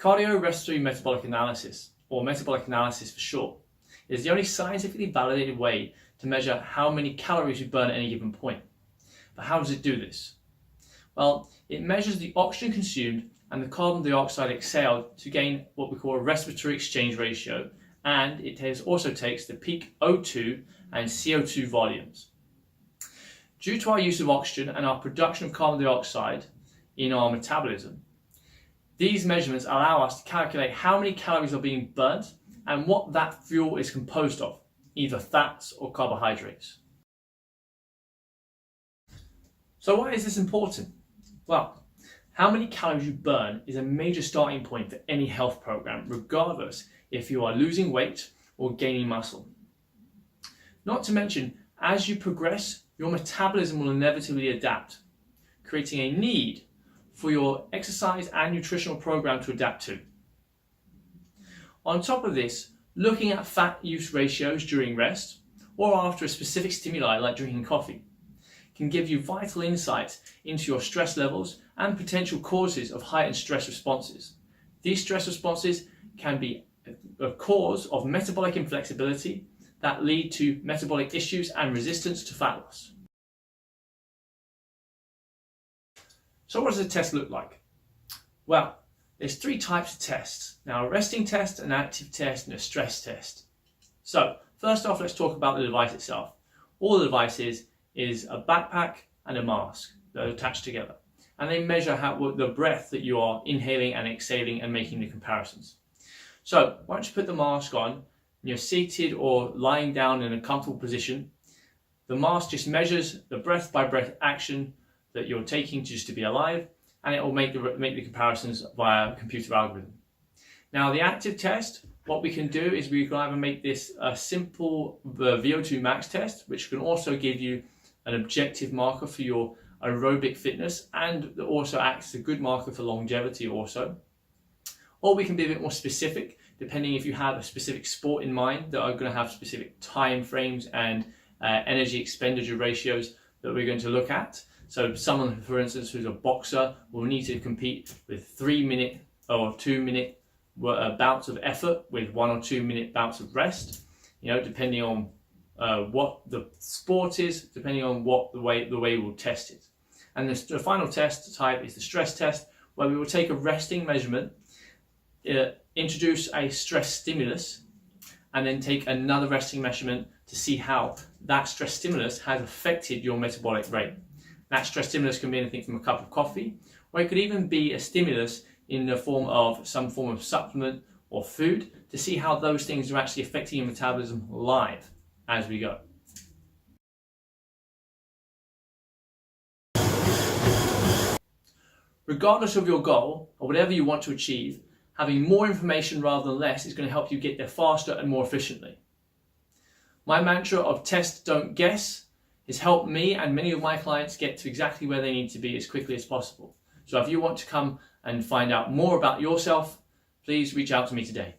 Cardiorespiratory metabolic analysis, or metabolic analysis for short, is the only scientifically validated way to measure how many calories you burn at any given point. But how does it do this? Well, it measures the oxygen consumed and the carbon dioxide exhaled to gain what we call a respiratory exchange ratio, and it also takes the peak O2 and CO2 volumes. Due to our use of oxygen and our production of carbon dioxide in our metabolism, these measurements allow us to calculate how many calories are being burnt and what that fuel is composed of, either fats or carbohydrates. So why is this important? Well, how many calories you burn is a major starting point for any health program, regardless if you are losing weight or gaining muscle. Not to mention, as you progress, your metabolism will inevitably adapt, creating a need for your exercise and nutritional program to adapt to. On top of this, looking at fat use ratios during rest or after a specific stimuli like drinking coffee can give you vital insights into your stress levels and potential causes of heightened stress responses. These stress responses can be a cause of metabolic inflexibility that lead to metabolic issues and resistance to fat loss. So what does a test look like? Well, there's three types of tests. Now, a resting test, an active test, and a stress test. So first off, let's talk about the device itself. All the device is a backpack and a mask that are attached together. And they measure the breath that you are inhaling and exhaling and making the comparisons. So once you put the mask on, and you're seated or lying down in a comfortable position, the mask just measures the breath by breath action that you're taking just to be alive, and it will make the comparisons via a computer algorithm. Now, the active test, what we can do is we can either make this a simple VO2 max test, which can also give you an objective marker for your aerobic fitness and also acts as a good marker for longevity also. Or we can be a bit more specific, depending if you have a specific sport in mind that are going to have specific time frames and energy expenditure ratios that we're going to look at. So someone, for instance, who's a boxer will need to compete with 3-minute or 2-minute bouts of effort with 1 or 2 minute bouts of rest, depending on what the sport is, depending on what the way we'll test it. And the final test type is the stress test, where we will take a resting measurement, introduce a stress stimulus, and then take another resting measurement to see how that stress stimulus has affected your metabolic rate. That stress stimulus can be anything from a cup of coffee, or it could even be a stimulus in the form of some form of supplement or food to see how those things are actually affecting your metabolism live as we go. Regardless of your goal or whatever you want to achieve, having more information rather than less is going to help you get there faster and more efficiently. My mantra of test, don't guess has helped me and many of my clients get to exactly where they need to be as quickly as possible. So if you want to come and find out more about yourself, please reach out to me today.